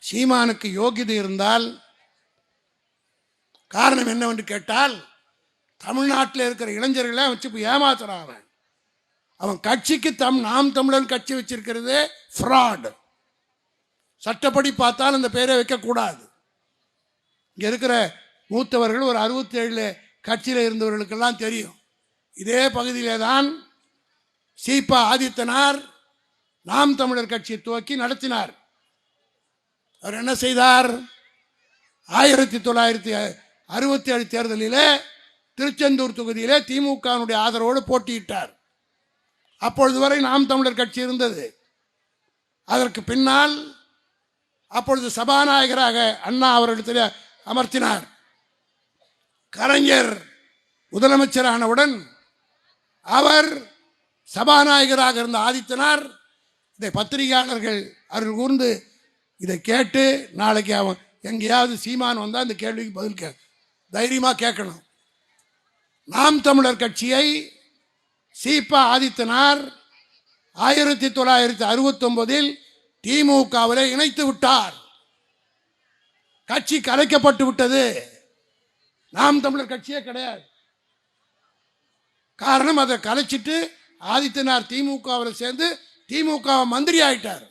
சீமானுக்கு யோகியதை இருந்தால் காரணம் என்னவென்று கேட்டால், தமிழ்நாட்டில் இருக்கிற இளைஞர்களை வச்சு இப்போ ஏமாத்துறான். அவன் கட்சிக்கு நாம் தமிழர் கட்சி வச்சிருக்கிறது ஃப்ராட். சட்டப்படி பார்த்தால் அந்த பேரை வைக்கக்கூடாது. இங்கே இருக்கிற மூத்தவர்கள் ஒரு 67 கட்சியில் இருந்தவர்களுக்கெல்லாம் தெரியும். இதே பகுதியிலே தான் சீபா ஆதித்தனார் நாம் தமிழர் கட்சியை துவக்கி நடத்தினார். அவர் என்ன செய்தார்? 1967 தேர்தலிலே திருச்செந்தூர் தொகுதியிலே திமுகவினுடைய ஆதரவோடு போட்டியிட்டார். அப்பொழுது வரை நாம் தமிழர் கட்சி இருந்தது. அதற்கு பின்னால் அப்பொழுது சபாநாயகராக அண்ணா அவரிடத்தில் அமர்த்தினார். கலைஞர் முதலமைச்சரானவுடன் அவர் சபாநாயகராக இருந்த ஆதித்தனார் இதை பத்திரிகையாளர்கள் அவர்கள் கூர்ந்து இதை கேட்டு, நாளைக்கு அவன் எங்கேயாவது சீமான் வந்தால் இந்த கேள்விக்கு பதில் தைரியமாக கேட்கணும். நாம் தமிழர் கட்சியை சீபா ஆதித்தனார் 1969 திமுகவில் இணைத்து விட்டார். கட்சி கலைக்கப்பட்டு விட்டது. நாம் தமிழர் கட்சியே கிடையாது. காரணம், அதை கலைச்சிட்டு ஆதித்தனார் திமுகவில் சேர்ந்து திமுக மந்திரி ஆயிட்டார்.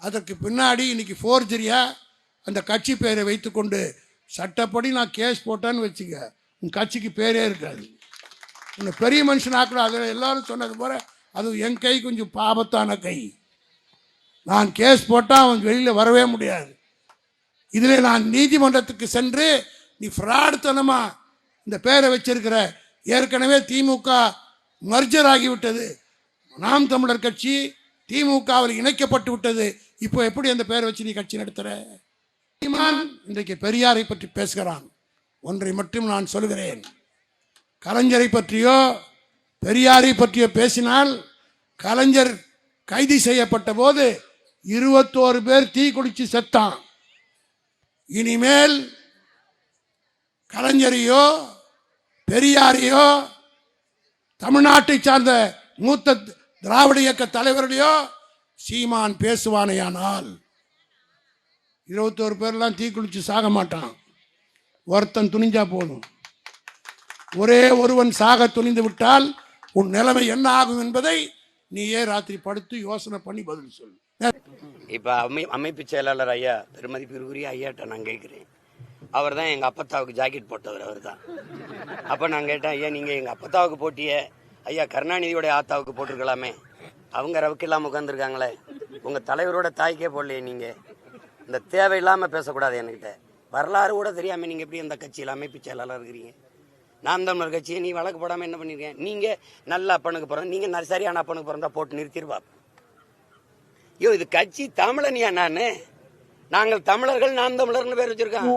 அதற்கு பின்னாடி இன்னைக்கு ஃபோர்ஜரியா அந்த கட்சி பேரை வைத்துக்கொண்டு சட்டப்படி நான் கேஸ் போட்டேன்னு வச்சுக்க, உன் கட்சிக்கு பேரே இருக்காது. உன்னை பெரிய மனுஷனாக்கூட. அதில் எல்லாரும் சொன்னது போல அது என் கை கொஞ்சம் பாபத்தான கை. நான் கேஸ் போட்டால் அவன் வெளியில் வரவே முடியாது. இதில் நான் நீதிமன்றத்துக்கு சென்று நீ ஃப்ராடுத்தனமா இந்த பேரை வச்சிருக்கிற, ஏற்கனவே திமுக மர்ஜர் ஆகிவிட்டது, நாம் தமிழர் கட்சி திமுகவில் இணைக்கப்பட்டு விட்டது, இப்போ எப்படி அந்த பேரை வச்சு நீ கட்சி நடத்துற? இன்றைக்கு பெரியாரை பற்றி பேசுகிறான். ஒன்றை மட்டும் நான் சொல்கிறேன், கலைஞரை பற்றியோ பெரியாரை பற்றியோ பேசினால், கலைஞர் கைது செய்யப்பட்ட போது 21 பேர் தீ குடிச்சு செத்தான். இனிமேல் கலைஞரையோ பெரியாரையோ தமிழ்நாட்டை சார்ந்த மூத்த திராவிட இயக்க தலைவர்களையோ சீமான் பேசுவானேயானால் 21 பேர்லாம் தீ குளிச்சு சாக மாட்டான். ஒருத்தன் துணிஞ்சா போதும். ஒரே ஒருவன் சாக துணிந்து விட்டால் உன் நிலைமை என்ன ஆகும் என்பதை நீயே ராத்திரி படுத்து யோசனை பண்ணி பதில் சொல்லு. இப்ப அமைப்பு செயலாளர் ஐயா பெருமதிப்பிற்குரிய ஐயாட்ட நான் கேட்கிறேன். அவர் தான் எங்க அப்பத்தாவுக்கு ஜாக்கெட் போட்டவர். அவர் தான். அப்ப நான் கேட்டேன், ஐயா நீங்க எங்க அப்பத்தாவுக்கு போட்டிய ஐயா கருணாநிதியோட ஆத்தாவுக்கு போட்டிருக்கலாமே, அவங்க ரவுக்கு இல்லாம உட்காந்துருக்காங்களே, உங்க தலைவரோட தாய்க்கே போடலையே. நீங்க இந்த தேவையில்லாம பேசக்கூடாது. என்கிட்ட வரலாறு கூட தெரியாம நீங்க எப்படி இந்த கட்சியில் அமைப்பு செயலாளர் இருக்கிறீங்க? நாம் தமிழர் கட்சியை நீ வழக்கு போடாம என்ன பண்ணிருக்கேன்? நீங்க நல்ல அப்பனுக்கு பிறந்த, நீங்க சரியான அப்பனுக்கு பிறந்தா போட்டு நிறுத்திடுவா. ஐயோ இது கட்சி தமிழனியா? நாங்கள் தமிழர்கள் நாம் தமிழர்னு பேர் வச்சிருக்கான்.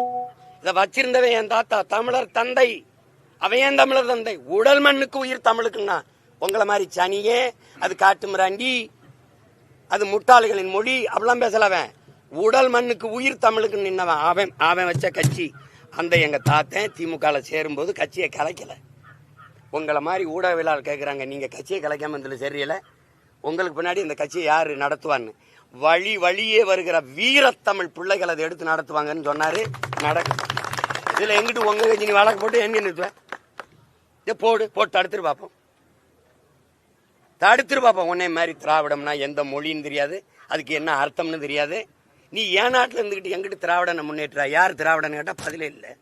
இதை வச்சிருந்தவன் என் தாத்தா தமிழர் தந்தை. அவன் ஏன் தமிழர் தந்தை? உடல் மண்ணுக்கு உயிர் தமிழுக்குன்னா உங்களை மாதிரி சனியே, அது காட்டு மிராண்டி, அது முட்டாளிகளின் மொழி அப்படிலாம் பேசலவன். உடல் மண்ணுக்கு உயிர் தமிழுக்கு நின்னவன். அவன் வச்ச கட்சி. அந்த எங்க தாத்தன் திமுக சேரும்போது கட்சியை கலைக்கல. உங்களை மாதிரி ஊடகவியலாளர் கேட்குறாங்க, நீங்க கட்சியை கலைக்காம இருந்தது சரியில்லை, உங்களுக்கு பின்னாடி இந்த கட்சியை யாரு நடத்துவான்னு. வழியே வருகிற வீரத்தமிழ் பிள்ளைகள் அதை எடுத்து நடத்துவாங்கன்னு சொன்னாரு. நடக்கும். இதுல எங்கிட்டு உங்க கட்சி நீ வழக்கு போட்டு எங்க நிறுத்துவேன்? போட்டு தடுத்துரு பார்ப்போம். உன்னை மாதிரி திராவிடம்னா எந்த மொழின்னு தெரியாது, அதுக்கு என்ன அர்த்தம்னு தெரியாது. நீ ஏன் நாட்டில் இருந்துகிட்டு எங்கிட்டு திராவிடனை முன்னேற்றா? யார் திராவிடன்னு கேட்டா பதிலே இல்லை.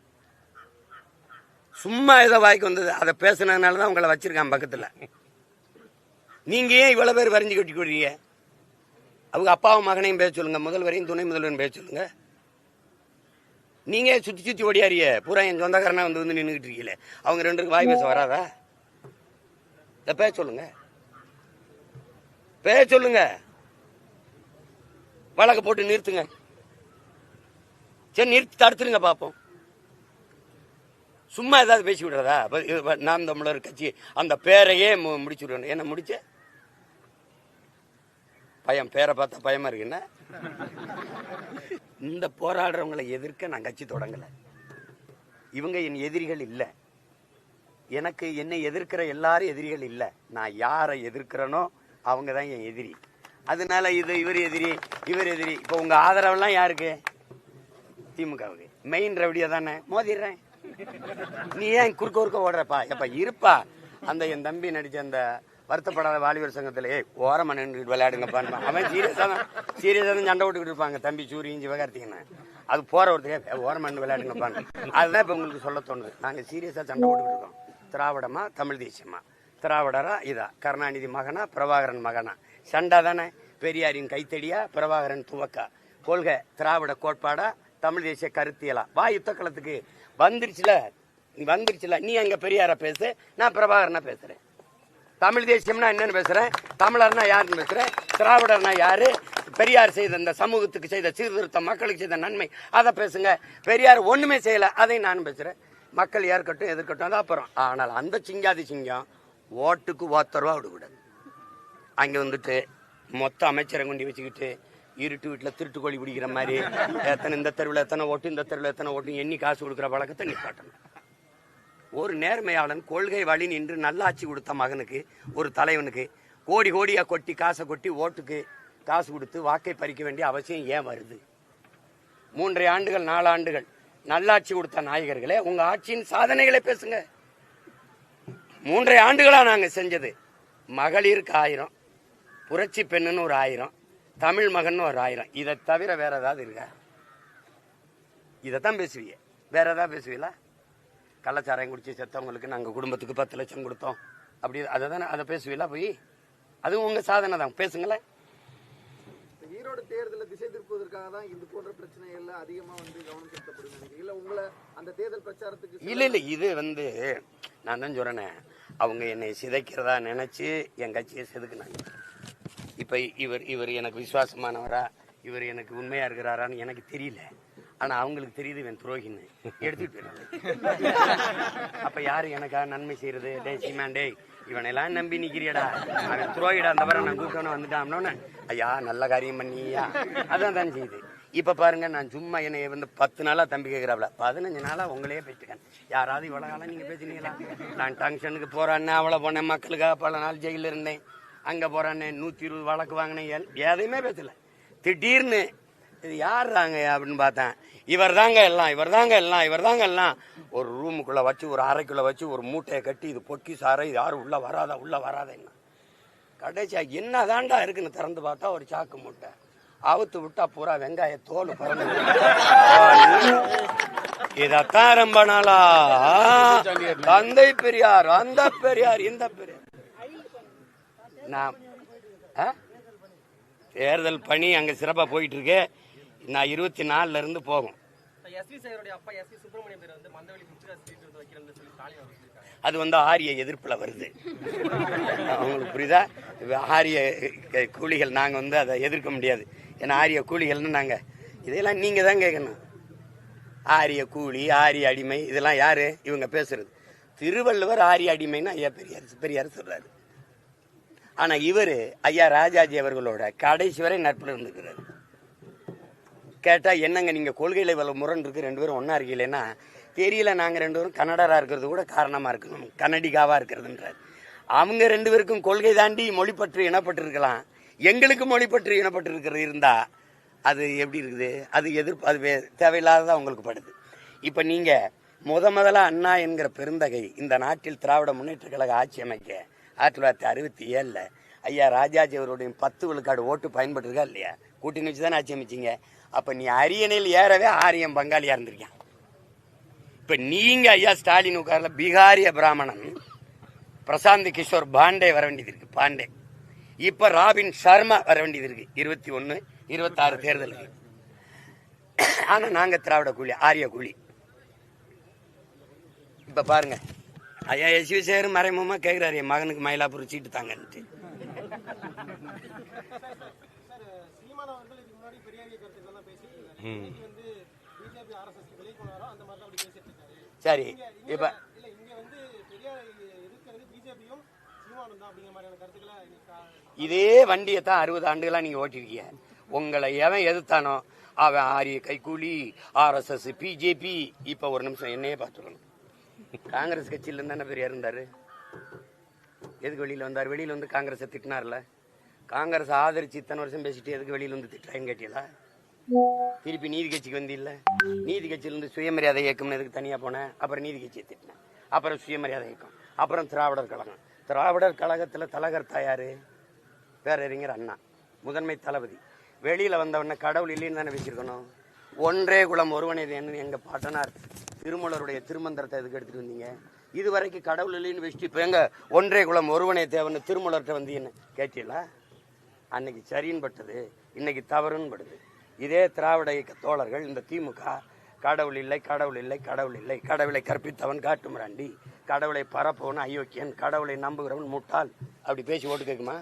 சும்மா ஏதோ வாய்க்கு வந்தது அதை பேசுனதுனாலதான் உங்களை வச்சிருக்கான் பக்கத்துல. நீங்க ஏன் இவ்வளவு பேர் வரைஞ்சு கட்டி கொடுறீங்க? அவங்க அப்பாவும் மகனையும் பேச சொல்லுங்க, முதல்வரையும் துணை முதல்வரையும் பேச சொல்லுங்க. நீங்க சுத்தி ஓடியாரிய பூரா என் சொந்தக்காரனா வந்து நின்றுகிட்டு இருக்கீங்களே, அவங்க 2 பேருக்கு வாய் பேச வராதா? இத பேச சொல்லுங்க, வழக்கு போட்டு நிறுத்துங்க. சரி நிறுத்தி தடுத்துருங்க பார்ப்போம். சும்மா ஏதாவது பேசி விடுறதா? நாம் தமிழர் கட்சி அந்த பேரையே முடிச்சு விடணும். என்ன முடிச்ச பயம்? பேரை பார்த்தா பயமா இருக்குன்னா? இந்த போராடுறவங்களை எதிர்க்க நான் கட்சி தொடங்கல. இவங்க என் எதிரிகள் இல்லை. எனக்கு என்னை எதிர்க்கிற எல்லாரும் எதிரிகள் இல்லை. நான் யாரை எதிர்க்கிறேனோ அவங்க தான் என் எதிரி. அதனால இது இவர் எதிரி இவர் எதிரி. இப்போ உங்க ஆதரவெல்லாம் யாருக்கு? திமுகவுக்கு. மெயின் ரவுடியா தானே மோதிடுறேன். நீ ஏன் குறுக்க ஓடுறப்பா? எப்ப இருப்பா. அந்த என் தம்பி நடிச்ச அந்த வருத்தப்படாத வாலிபர் சங்கத்துல ஓரமா நின்று விளையாடுங்கப்பா. அவன் சீரியஸா தான் சண்டை போட்டுக்கிட்டு இருப்பாங்க. தம்பி சூரியன் சிவகார்த்திகேயன் அது போற ஒருத்தர் ஓரமா நின்று விளையாடுங்கப்பான்னு. அதுதான் இப்ப உங்களுக்கு சொல்ல தோணுது. நாங்க சீரியஸா சண்டை போட்டுக்கிட்டு இருக்கோம். திராவிடமா தமிழ் தேசியமா? திராவிடரா இதா? கருணாநிதி மகனா பிரபாகரன் மகனா? சண்டா தானே. பெரியாரின் கைத்தடியா பிரபாகரன் துவக்கா? கொள்கை திராவிட கோட்பாடா தமிழ் தேசிய கருத்தியலா? வா யுத்த களத்துக்கு. வந்துருச்சுல. நீ அங்க பெரியார பேசு, நான் பிரபாகரனா பேசுறேன். தமிழ் தேசியம்னா என்னன்னு பேசுறேன். தமிழர்னா யாருன்னு பேசுறேன். திராவிடர்னா யாரு? பெரியார் செய்த இந்த சமூகத்துக்கு செய்த சீர்திருத்தம், மக்களுக்கு செய்த நன்மை, அதை பேசுங்க. பெரியார் ஒண்ணுமே செய்யல, அதை நானும் பேசுறேன். மக்கள் ஏற்கட்டும் எதிர்க்கட்டும், அது அப்புறம். ஆனால் அந்த சிங்காதி சிங்கம் ஓட்டுக்கு ஓத்தரவா விடக்கூடாது. அங்க வந்துட்டு மொத்த அமைச்சரை கொண்டு வச்சுக்கிட்டு இருட்டு வீட்டில் திருட்டு கோழி பிடிக்கிற மாதிரி எத்தனை இந்த தெருவில் எத்தனை ஓட்டு, இந்த தெருவில் எத்தனை ஓட்டு எண்ணி காசு கொடுக்குற பழக்கத்தை நிப்பாட்டணும். ஒரு நேர்மையாளன் கொள்கை வழி நின்று நல்லாட்சி கொடுத்த மகனுக்கு, ஒரு தலைவனுக்கு கோடியா கொட்டி காசை கொட்டி ஓட்டுக்கு காசு கொடுத்து வாக்கை பறிக்க வேண்டிய அவசியம் ஏன் வருது? 3 ஆண்டுகள் 4 ஆண்டுகள் நல்லாட்சி கொடுத்த நாயகர்களே, உங்க ஆட்சியின் சாதனைகளை பேசுங்க. 3 ஆண்டுகளா நாங்க செஞ்சது, மகளிருக்கு 1000, புரட்சி பெண்ணுன்னு ஒரு 1000, தமிழ் மகன் ஒரு 1000. இதை தவிர வேற ஏதாவது இருக்கா? இதைத்தான் பேசுவீங்க. வேற ஏதாவது பேசுவீங்களா? கள்ளச்சாராயம் குடிச்சு செத்தவங்களுக்கு நாங்க குடும்பத்துக்கு 10 லட்சம் கொடுத்தோம், அப்படி அதை தானே அதை பேசுவீங்களா போய்? அதுவும் உங்க சாதனை தான், பேசுங்களேன். ஈரோடு தேர்தலில் திசை திருப்புவதற்காக தான் இது போன்ற பிரச்சனைகள்ல அதிகமா கவனம் செலுத்தப்படுது. இல்ல உங்களை அந்த தேர்தல் பிரச்சாரத்துக்கு இல்ல இது நான் தான் சொல்றேனே, அவங்க என்னை சிதைக்கிறதா நினைச்சு என் கட்சியை செதுக்குனாங்க. இப்ப இவர் எனக்கு விசுவாசமானவரா, இவர் எனக்கு உண்மையா இருக்கிறாரான்னு எனக்கு தெரியல. ஆனா அவங்களுக்கு தெரியுது இவன் துரோகின்னு, எடுத்துட்டு போயிடுறாங்க. அப்ப யாரு எனக்கா நன்மை செய்யறது? டே சீமான், டே இவனெல்லாம் நம்பி நிக்கிறியடா, அவன் துரோகிடா, அந்த வர நான் கூப்பிட்டவன வந்துட்டான். ஐயா நல்ல காரியம் பண்ணியா, அதான் தான் செய்யுது. இப்ப பாருங்க, நான் சும்மா என்னை 10 நாளா தம்பி கேட்கிறாப்ல, 15 நாளா உங்களையே பேசிட்டேன். யாராவது இவ்வளவு காலம் நீங்க பேசினீங்களா? நான் டங்ஷனுக்கு போறான்னு அவ்வளவு போனேன், மக்களுக்காக பல நாள் ஜெயில இருந்தேன், அங்க போறான்னு 120 வழக்கு வாங்கினேன், எதையுமே பேசல. திடீர்னு இது யாருறாங்க அப்படின்னு பார்த்தேன், இவர் தாங்க எல்லாம். ஒரு ரூமுக்குள்ள வச்சு, ஒரு அறைக்குள்ள வச்சு ஒரு மூட்டையை கட்டி, இது பொக்கி சாரை, இது யாரும் உள்ள வராத என்ன கடைசியா என்ன தாண்டா இருக்குன்னு திறந்து பார்த்தா ஒரு சாக்கு மூட்டை. அவுத்து விட்டா பூரா வெங்காய தோல் பறந்து. இதத்தான் ரொம்ப நாளா தந்தை பெரியார், அந்த பெரியார், இந்த பெரியார். நான் தேர்தல் பணி அங்க சிறப்பா போயிட்டு இருக்கு. நான் 24 இருந்து போகும். அது ஆரிய எதிர்ப்புல வருது. அவங்களுக்கு புரியுதா? ஆரிய கூலிகள் நாங்க அதை எதிர்க்க முடியாது. ஏன்னா ஆரிய கூலிகள்னு நாங்க இதெல்லாம் நீங்க தான் கேட்கணும். ஆரிய கூலி, ஆரிய அடிமை, இதெல்லாம் யாரு இவங்க பேசுறது? திருவள்ளுவர் ஆரிய அடிமைன்னு ஐயா பெரியார் சொல்றாரு. ஆனா இவரு ஐயா ராஜாஜி அவர்களோட கடைசி வரை நட்புல இருந்துக்கிறாரு. கேட்டா என்னங்க நீங்க கொள்கையில இவ்வளவு முரண் இருக்கு, 2 பேரும் ஒன்னா இருக்கீங்களேன்னா, தெரியல, நாங்க 2 பேரும் கன்னடரா இருக்கிறது கூட காரணமா இருக்கணும், கன்னடிகாவா இருக்கிறதுன்றாரு. அவங்க 2 பேருக்கும் கொள்கை தாண்டி மொழிப்பற்று இனப்பட்டு இருக்கலாம். எங்களுக்கு மொழிப்பற்று இனப்பட்டு இருக்கிறது இருந்தா அது எப்படி இருக்குது? அது எதிர்ப்பு, அது தேவையில்லாததா உங்களுக்கு படுது. இப்ப நீங்க முதல்ல அண்ணா என்கிற பெருந்தகை இந்த நாட்டில் திராவிட முன்னேற்ற கழக ஆட்சி அமைக்க 1967 ஐயா ராஜாஜி அவருடைய 10 விழுக்காடு ஓட்டு பயன்பட்டு இருக்கா இல்லையா? கூட்டணி வச்சுதானே ஆட்சி அமைச்சிங்க. அப்ப நீ அரியணையில் ஏறவே ஆரியம் பங்காளியா இருந்திருக்கான். இப்ப நீங்க ஐயா ஸ்டாலின் உட்கார்ல பீகாரிய பிராமணன் பிரசாந்த் கிஷோர் பாண்டே வர வேண்டியது இருக்கு, பாண்டே. இப்ப ராபின் சர்மா வர வேண்டியது இருக்கு 21, 26 தேர்தலுக்கு. ஆனா நாங்க திராவிட கூலி, ஆரிய கூலி. இப்ப பாருங்க, ஐயா எஸ்வி சேர் மறைமுகமா கேட்கிறாரு, என் மகனுக்கு மயிலாப்பூர் சீட்டு தாங்கன்ட்டு. சரி, இப்ப இதே வண்டியை தான் 60 ஆண்டுகளா நீங்க ஓட்டிருக்கீங்க. உங்களை எவன் எதிர்த்தானோ அவன் ஆரிய கைகூலி, RSS, பிஜேபி. இப்ப ஒரு நிமிஷம் என்னையே பார்த்துக்கணும். காங்கிரஸ் கட்சியில இருந்தானே பெரியார் இருந்தாரு. எதுக்கு வெளியில வந்தார்? வெளியில வந்து காங்கிரஸை திட்டினார்ல. காங்கிரஸ் ஆதரிச்சு இத்தனை வருஷம் பேசிட்டு எதுக்கு வெளியில வந்து திட்டுறாங்கன்னு கேட்டீங்களா? திருப்பி நீதி கட்சிக்கு வந்து இல்ல, நீதி கட்சியிலிருந்து சுயமரியாதை இயக்கம்னு எதுக்கு தனியா போனேன்? அப்புறம் நீதி கட்சியை திட்டினேன், அப்புறம் சுயமரியாதை இயக்கம், அப்புறம் திராவிடர் கழகம். திராவிடர் கழகத்துல தலைகர்த்தா யாரு? பேரறிஞர் அண்ணா, முதன்மை தளபதி. வெளியில வந்தவன கடவுள் இல்லைன்னு தானே பேசியிருக்கணும். ஒன்றே குலம் ஒருவனே தேவன் எங்க பாட்டனார் திருமூலருடைய திருமந்திரத்தை எதுக்கு எடுத்துட்டு வந்தீங்க? இது வரைக்கும் கடவுள் இல்லைன்னு வச்சுட்டு இப்ப எங்க ஒன்றே குலம் ஒருவனே தேவன் திருமூலர்கிட்ட வந்து என்ன கேட்டீங்களா? அன்னைக்கு சரின்னு பட்டது, இன்னைக்கு தவறுன்னு படுது. இதே திராவிட இயக்க தோழர்கள் இந்த திமுக கடவுள் இல்லை, கடவுள் இல்லை, கடவுள் இல்லை, கடவுளை கற்பித்தவன் காட்டுமிராண்டி, கடவுளை பரப்பவன் அயோக்கியன், கடவுளை நம்புகிறவன் முட்டாள், அப்படி பேசி ஓட்டு கேட்குமா?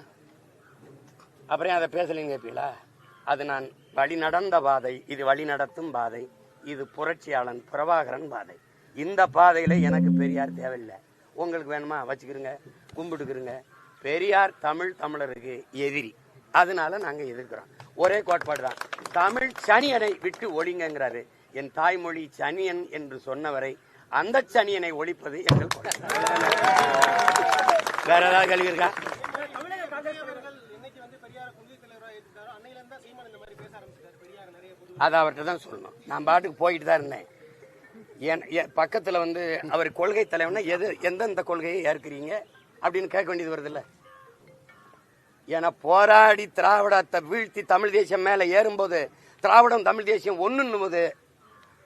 அப்புறம் அதை பேசலைன்னு கேட்பீங்களா? அது நான் வழி நடந்த பாதை, இது வழி நடத்தும் பாதை, இது புரட்சியாளன் பிரபாகரன் பாதை. இந்த பாதையில எனக்கு பெரியார் தேவையில்லை. உங்களுக்கு வேணுமா வச்சுக்கிறங்க, கும்பிட்டுக்கிறங்க. பெரியார் தமிழருக்கு எதிரி, அதனால நாங்க எதிர்க்கிறோம். ஒரே கோட்பாடு தான், தமிழ் சனியனை விட்டு ஒழிங்கிறாரு. என் தாய்மொழி சனியன் என்று சொன்னவரை அந்த சனியனை ஒழிப்பது எங்கள் வேற ஏதாவது கல்வி இருக்கா? அதை அவர்கிட்ட தான் சொல்லணும். நான் பாட்டுக்கு போயிட்டு தான் இருந்தேன். பக்கத்துல வந்து அவர் கொள்கை தலைவனா எந்தெந்த கொள்கையை ஏற்கிறீங்க அப்படின்னு கேட்க வேண்டியது வருது இல்ல? ஏன்னா போராடி திராவிடத்தை வீழ்த்தி தமிழ் தேசியம் மேல ஏறும்போது திராவிடம் தமிழ் தேசியம் ஒண்ணுன்னும் போது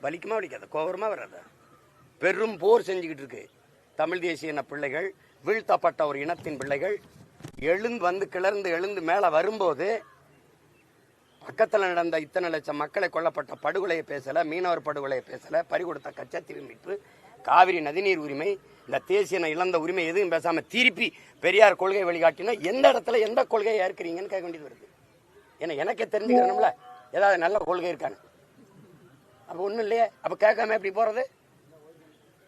வலிக்குமா வலிக்காத, கோபரமா வராத? பெரும் போர் செஞ்சுக்கிட்டு இருக்கு தமிழ் தேசிய இன பிள்ளைகள், வீழ்த்தப்பட்ட ஒரு இனத்தின் பிள்ளைகள் எழுந்து வந்து கிளர்ந்து எழுந்து மேல வரும்போது பக்கத்தில் நடந்த இத்தனை லட்சம் மக்களை கொல்லப்பட்ட படுகொலையை பேசல, மீனவர் படுகொலையை பேசல, பறிகொடுத்த கச்சத்தீவு மீட்பு, காவிரி நதிநீர் உரிமை, இந்த தேசிய இழந்த உரிமை எதுவும் பேசாம திருப்பி பெரியார் கொள்கை வழிகாட்டினா எந்த இடத்துல எந்த கொள்கையை ஏற்கிறீங்கன்னு கேட்க வேண்டியது வருது. ஏன்னா எனக்கே தெரிஞ்சுக்கிறோம்ல ஏதாவது நல்ல கொள்கை இருக்கான்னு. அப்ப ஒண்ணும் இல்லையே, அப்ப கேட்காம எப்படி போறது?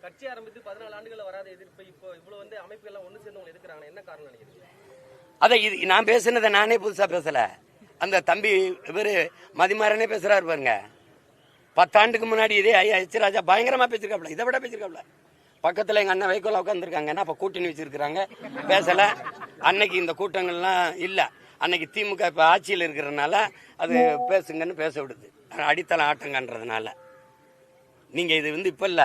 கட்சி ஆரம்பித்து 14 ஆண்டுகள் வராத எதிர்ப்பு இப்போ இவ்வளவு வந்து அமைப்புகள் ஒண்ணு சேர்ந்து உங்களுக்கு எதிர்க்கிறாங்க, என்ன காரணம் நினைக்கிறீங்க? அதை இது நான் பேசுனதை நானே புதுசா பேசல, அந்த தம்பி இவரு மதிமாறனே பேசுறாரு பாருங்க. 10 ஆண்டுக்கு முன்னாடி இதே ஐயா எச் ராஜா பயங்கரமா பேசிருக்காப்ல, இதை விட பேசிருக்காப்ல. பக்கத்துல எங்க அண்ணன் வைகோல உட்காந்துருக்காங்க, அப்ப கூட்டணி வச்சிருக்கிறாங்க, பேசல. அன்னைக்கு இந்த கூட்டங்கள்லாம் இல்ல, அன்னைக்கு திமுக இப்ப ஆட்சியில் இருக்கிறதுனால அது பேசுங்கன்னு பேச விடுது, அடித்தளம் ஆட்டங்கன்றதுனால. நீங்க இது வந்து இப்ப இல்ல,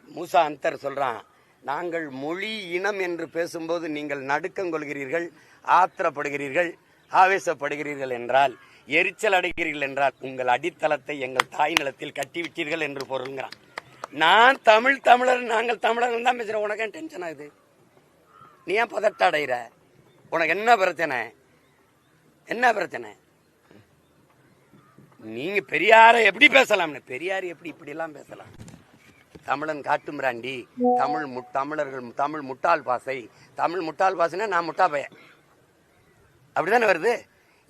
மூசா அந்தர் சொல்றான், நாங்கள் மொழி இனம் என்று பேசும்போது நீங்கள் நடுக்கம் கொள்கிறீர்கள், ஆத்திரப்படுகிறீர்கள், ஆவேசப்படுகிறீர்கள் என்றால், எரிச்சல் அடைகிறீர்கள் என்றால் உங்கள் அடித்தளத்தை எங்கள் தாய் நிலத்தில் கட்டிவிட்டீர்கள் என்று பொருள்கிறான். நான் தமிழர், நாங்கள் தமிழர்கள் தான் பேசுறேன். உனக்கு ஏன் டென்ஷன் ஆகுது? நீ ஏன் பதட்ட அடைகிற? உனக்கு என்ன பிரச்சனை? என்ன பிரச்சனை? நீங்க பெரியாரை எப்படி பேசலாம்னு, பெரியார் எப்படி இப்படி எல்லாம் பேசலாம்? தமிழன் காட்டுமிராண்டி, தமிழர்கள் தமிழ் முட்டாள் பாசை, தமிழ் முட்டாள் பாசைன்னா நான் முட்டா பையன், அப்படிதானே வருது.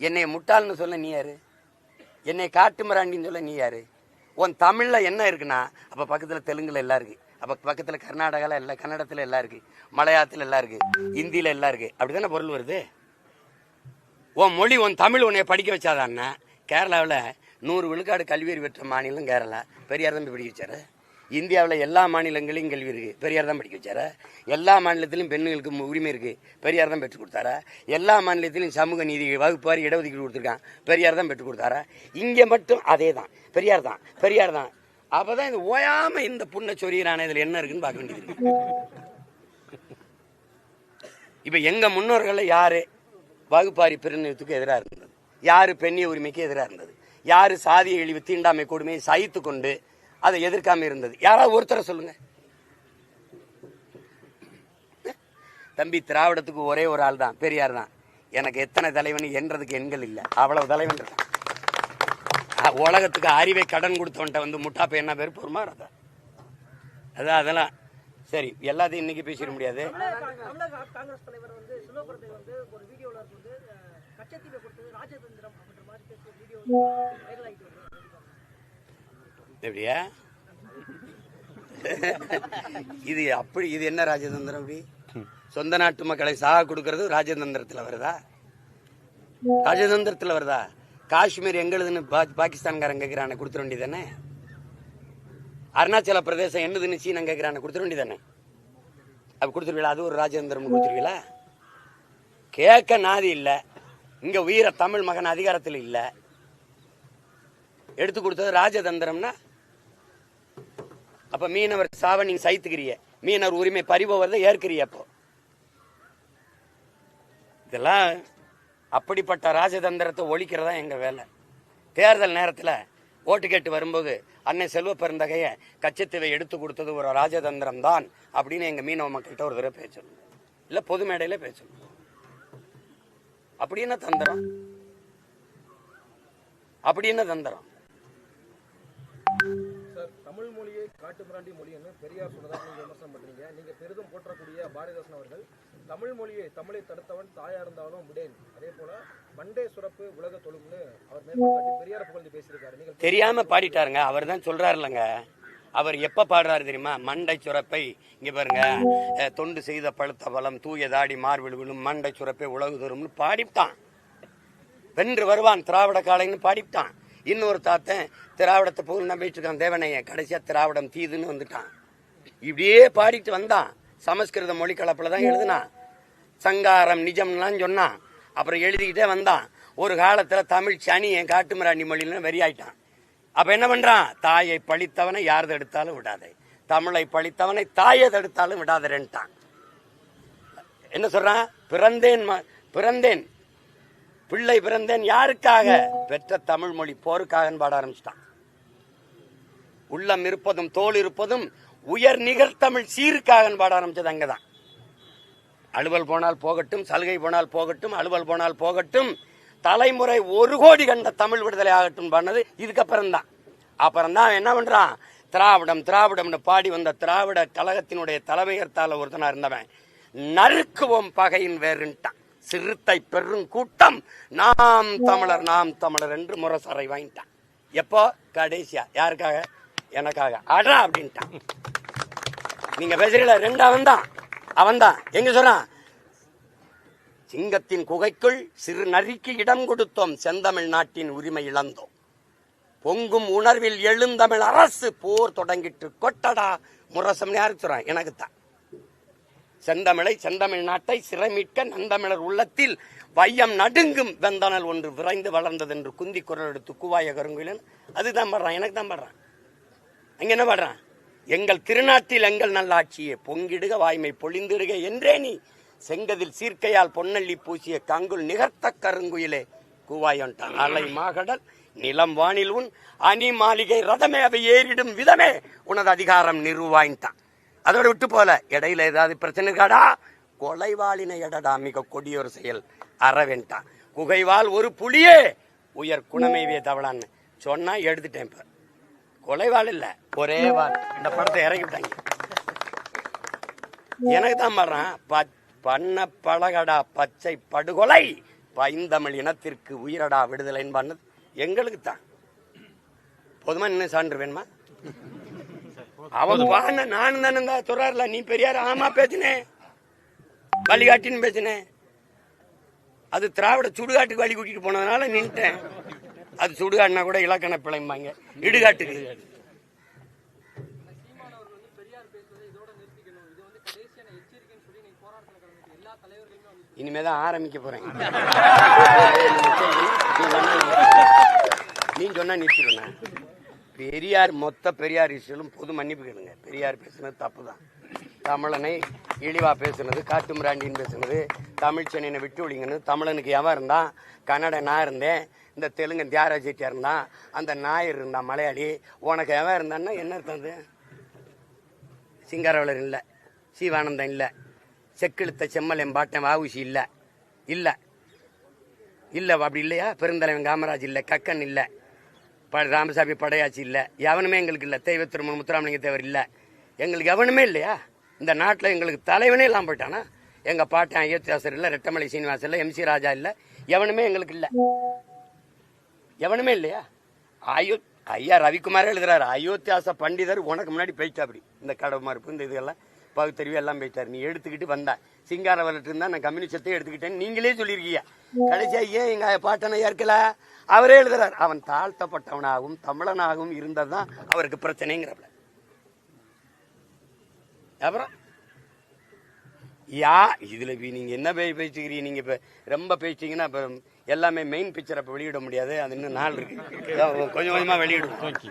என்னை முட்டாள்னு சொல்ல நீ யாரு? என்னை காட்டுமிராண்டின்னு சொல்ல நீ யாரு? உன் தமிழ்ல என்ன இருக்குன்னா, அப்ப பக்கத்துல தெலுங்குல எல்லாம் இருக்கு, அப்ப பக்கத்துல கர்நாடகால எல்லாம், கன்னடத்துல எல்லாம் இருக்கு, மலையாளத்துல எல்லாம் இருக்கு, இந்தியில எல்லாம் இருக்கு, அப்படிதானே பொருள் வருது. உன் மொழி, உன் தமிழ் உன்னைய படிக்க வச்சாதான்னா, கேரளாவில் 100 விழுக்காடு கல்வி அறிவு பெற்ற மாநிலம் கேரளா, பெரியார் தான் படிக்க வச்சாரு. இந்தியாவில் எல்லா மாநிலங்களையும் கல்வி இருக்கு, பெரியார் தான் படிக்க வச்சாரா? எல்லா மாநிலத்திலும் பெண்களுக்கு உரிமை இருக்கு, பெரியார் தான் பெற்றுக் கொடுத்தாரா? எல்லா மாநிலத்திலும் சமூக நீதி வகுப்பாரி இடஒதுக்கீடு கொடுத்துருக்கான், பெரியார் தான் பெற்றுக் கொடுத்தாரா? இங்க மட்டும் அதே தான், பெரியார் தான், பெரியார் தான். அப்பதான் இது ஓயாம இந்த புண்ணை சொரியிறான, இதுல என்ன இருக்குன்னு பார்க்க வேண்டியது. இப்ப எங்க முன்னோர்கள் யாரு வகுப்பாரி பிரிவினத்துக்கு எதிராக இருந்தது? யாரு பெண்ணிய உரிமைக்கு எதிராக இருந்தது? யாரு சாதிய இழிவு தீண்டாமை கொடுமையை சகித்து கொண்டு அதை எதிர்க்காம இருந்தது? யாராவது ஒருத்தரை சொல்லுங்க. தம்பி, திராவிடத்துக்கு ஒரே ஒரு ஆள் தான், பெரியார் தான். எனக்கு எத்தனை தலைவன் என்றதுக்கு எண்கள் இல்லை, அவ்வளவு தலைவன் இருக்கான். உலகத்துக்கு அறிவை கடன் கொடுத்தவன்ட்ட வந்து முட்டா பையனா பேர் பொறுமா இருந்தா? அதான் அதெல்லாம் சரி, எல்லாத்தையும் இன்னைக்கு பேசிட முடியாது. காங்கிரஸ் தலைவர் வந்து சிலோபுரத்தை வந்து ஒரு வீடியோல வந்து கச்சத்தீவை கொடுத்தது ராஜதந்திரம் அப்படின்ற மாதிரி பேசிய வீடியோ வைரல் ஆகிட்டு வருது. எப்படியா இது? அப்படி இது என்ன ராஜதந்திரம்? அப்படி சொந்த நாட்டு மக்களை சாக கொடுக்கறது ராஜதந்திரத்துல வருதா? ராஜதந்திரத்துல வருதா? காஷ்மீர் எங்களுதுன்னு பாகிஸ்தான்காரன் கேட்கிறான கொடுத்துட வேண்டியதானே? அருணாச்சல பிரதேசம் என்னதுன்னு சீனா கேட்கிறான கொடுத்துட வேண்டியதானே? அப்ப கொடுத்துருவீங்களா? அது ஒரு ராஜதந்திரம் கொடுத்துருவீங்களா? கேட்க நாதி இல்ல. இங்க வீர தமிழ் மகன் அதிகாரத்தில் இல்ல. எடுத்து கொடுத்தது ராஜதந்திரம்னா அப்ப மீனவர் சாவ நீங்க சைத்துக்கிறிய, மீனவர் உரிமை பறிபோவதை ஏற்கிறிய. அப்போ இதெல்லாம் அப்படிப்பட்ட ராஜதந்திரத்தை ஒழிக்கிறதா எங்க வேலை. தேர்தல் நேரத்தில் ஓட்டு கேட்டு வரும்போது அன்னை செல்வ பெருந்தகைய கச்சத்தீவை எடுத்து கொடுத்தது ஒரு ராஜதந்திரம் தான் அப்படின்னு எங்க மீனவ மக்கள்கிட்ட ஒரு தடவை பேசணும், இல்ல பொது மேடையில பேசணும். அப்படி என்ன தந்திரம்? அப்படி என்ன தந்திரம்? சார், தமிழ் மொழியை காட்டு மிராண்டி மொழின்னு பெரியார் சொன்னதாக நீங்க விமர்சனம் பண்றீங்க. நீங்க பெரிதும் போற்றக்கூடிய பாரதிதாசன் அவர்கள் தமிழை தடுத்தவன் தாயா இருந்தாலும் விடேன், அதே போல மண்டே சுரப்பு உலக தொழும்னு அவர் மேற்கொண்டு பெரியார புகழ்ந்து பேசியிருக்காரு. நீங்க தெரியாம பாடிட்டாருங்க. அவர் தான் சொல்றாருலங்க. அவர் எப்ப பாடுறாரு தெரியுமா? மண்டை சுரப்பை இங்க பாருங்க, தொண்டு செய்த பழுத்த பலம் தூய தாடி மார்பில் விழும் மண்டை சுரப்பை உலகு தரும்னு பாடிவிட்டான். வென்று வருவான் திராவிட காலைன்னு பாடிவிட்டான். இன்னொரு தாத்தன் திராவிடத்தை புகழ் நம்பிட்டு இருக்கான் தேவனைய, கடைசியா திராவிடம் தீதுன்னு வந்துட்டான். இப்படியே பாடிட்டு வந்தான். சமஸ்கிருத மொழி கலப்பில் தான் எழுதுனான். சங்காரம் நிஜம்லாம் சொன்னான். அப்புறம் எழுதிக்கிட்டே வந்தான். ஒரு காலத்துல தமிழ் சனி என் காட்டுமிராண்டி மொழியில வெறியாயிட்டான். அப்ப என்ன பண்றான்? தாயை பழித்தவனை யார் தடுத்தாலும் விடாதே, தமிழை பழித்தவனை தாயை தடுத்தாலும் விடாதேன்ட்டான். என்ன சொல்றான்? பிறந்தேன் பிள்ளை பிறந்தேன் யாருக்காக? பெற்ற தமிழ் மொழி போருக்காக பாட ஆரம்பிச்சிட்டான். உள்ளம் இருப்பதும் தோல் இருப்பதும் உயர் நிகர்த்தமிழ் சீருக்காக பாட ஆரம்பிச்சது அங்கதான். அலுவல் போனால் போகட்டும், சலுகை போனால் போகட்டும், அலுவல் போனால் போகட்டும், தலைமுறை 1 கோடி கண்ட தமிழ் விடுதலை ஆகட்டும் பண்ணது இதுக்கப்புறம் தான். அப்புறம் தான் என்ன பண்றான்? திராவிடம்னு பாடி வந்த திராவிட கழகத்தினுடைய தலைமையர்த்தால ஒருத்தனா இருந்தவன் நறுக்குவோம் பகையின் வேறுன்ட்டான். சிறுத்தை பெரும் கூட்டம் நாம் தமிழர் என்று முரசறை வாங்கிட்டான். எப்போ? கடைசியா யாருக்காக? எனக்காக அடா அப்படின்ட்டான். நீங்க பேசுறீங்களா? 2 அவன் தான் எங்க சொல்றான்? சிங்கத்தின் குகைக்குள் சிறு நரிக்கு இடம் கொடுத்தோம், செந்தமிழ் நாட்டின் உரிமை இழந்தோம், பொங்கும் உணர்வில் எழுந்தமிழ் அரசு போர் தொடங்கிட்டு கொட்டடா முரசம். யாருக்கு சொல்றான்? எனக்கு தான். செந்தமிழ் நாட்டை சிறை மீட்க நந்தமிழர் உள்ளத்தில் வையம் நடுங்கும் வெந்தனல் ஒன்று விரைந்து வளர்ந்தது என்று குந்தி குரல் எடுத்து கூவாய கருங்குயிலன். அதுதான் பாடுறான், எனக்கு தான் பாடுறான். அங்க என்ன பாடுறான்? எங்கள் திருநாட்டில் எங்கள் நல்லாட்சியே பொங்கிடுக வாய்மை பொழிந்திடுக என்றே நீ செங்கதில் சீர்க்கையால் பொன்னள்ளி பூசிய கங்குல் நிகர்த்த கருங்குயிலே கூவாயன்ட்டான். அலை மாகடல் நிலம் வானில் உன் அணி மாளிகை ரதமே அவை ஏறிடும் விதமே உனது அதிகாரம் நிறுவாயின்ட்டான். அதோட விட்டு போல இடையில ஏதாவது பிரச்சனை இருக்காடா? கொலைவாளினை எடடா மிக கொடியொரு செயல் அறவேன்ட்டான். குகைவால் ஒரு புலியே உயர் குணமைவே தவளான்னு சொன்னா எடுத்துட்டேன். இப்ப கொலைவாள் இல்ல, ஒரே வாள். இந்த படத்தை இறக்கிட்டாங்க. எனக்கு தான் பாடுறான். பண்ண பழகடா பச்சை படுகொலை பைந்தமிழ் இனத்திற்கு உயிரடா விடுதலை பண்ணது எங்களுக்கு தான். போதுமா? இன்னும் சான்று வேணுமா? அவன் பாடின நானும் தானே சொல்றாருல. நீ பெரியார் ஆமா பேசினேன், வழிகாட்டின்னு பேசினேன். அது திராவிட சுடுகாட்டுக்கு வழி கூட்டிட்டு போனதுனால நின்ட்டேன். அது சுடுகாடுனா கூட இலக்கண பிழைம்பாங்க, இடுகாட்டுக்கு. இனிமேதான் ஆரம்பிக்க போறேன். நீ சொன்னா நிறுத்திடுவேன். பெரியார் மொத்த பெரியார் இஷ்யூலும் பொது மன்னிப்பு கேளுங்க. பெரியார் பேசுனது தப்பு தான். தமிழனை இழிவா பேசுனது, காட்டுமிராண்டின்னு பேசுனது, தமிழ் சென்னையை விட்டு ஒழிங்கன்னு. தமிழனுக்கு எவன் இருந்தான்? கன்னட நான் இருந்தேன், இந்த தெலுங்கு தியாகராஜ செட்டியார் இருந்தான், அந்த நாயர் இருந்தான் மலையாளி. உனக்கு எவன் இருந்தான்னா என்ன இருந்தது? சிங்காரவளர் இல்லை, சீவானந்தன் இல்லை, செக்கிழுத்த செம்மல் எம்பாட்டன் வாவுசி இல்லை, இல்லை இல்லை அப்படி இல்லையா? பெருந்தலைவன் காமராஜ் இல்லை, கக்கன் இல்லை, ராமசாமி படையாச்சி இல்லை, எவனுமே எங்களுக்கு இல்லை. தெய்வத்திருமன் முத்துராமலிங்க தேவர் இல்லை, எங்களுக்கு எவனுமே இல்லையா? இந்த நாட்டில் எங்களுக்கு தலைவனே இல்லாமல் போயிட்டானா? எங்கள் பாட்டன் அயோத்தியாசர் இல்லை, ரெட்டமலை சீனிவாசன் இல்லை, MC ராஜா இல்லை, எவனுமே எங்களுக்கு இல்லை. எவனுமே இல்லையா? ஐயா ரவிக்குமாரே எழுதுறாரு, அயோத்தியாச பண்டிதர் உனக்கு முன்னாடி போயிட்டா. அப்படி இந்த கடவு மறுப்பு இந்த இதெல்லாம் பகுத்தறிவு எல்லாம் போயிட்டாரு. நீ எடுத்துக்கிட்டு வந்தா சிங்காரவர்கிட்ட இருந்தா நான் கம்யூனிஸ்டத்தை எடுத்துக்கிட்டேன்னு நீங்களே சொல்லியிருக்கீங்க. கடைசியா ஏன் எங்க பாட்டனை இருக்கல? அவரே எழுதுறாரு, அவன் தாழ்த்தப்பட்டவனாகவும் தமிழனாகவும் இருந்ததுதான் அவருக்கு பிரச்சனைங்கிறப்ப. அப்புறம் இதுல நீங்க என்ன பேசிக்கிறீங்க? நீங்க இப்ப ரொம்ப பேசிட்டீங்கன்னா இப்ப எல்லாமே மெயின் பிக்சர் அப்ப வெளியிட முடியாது. அது இன்னும் நாள் இருக்கு, கொஞ்சம் கொஞ்சமா வெளியிடுவோம்.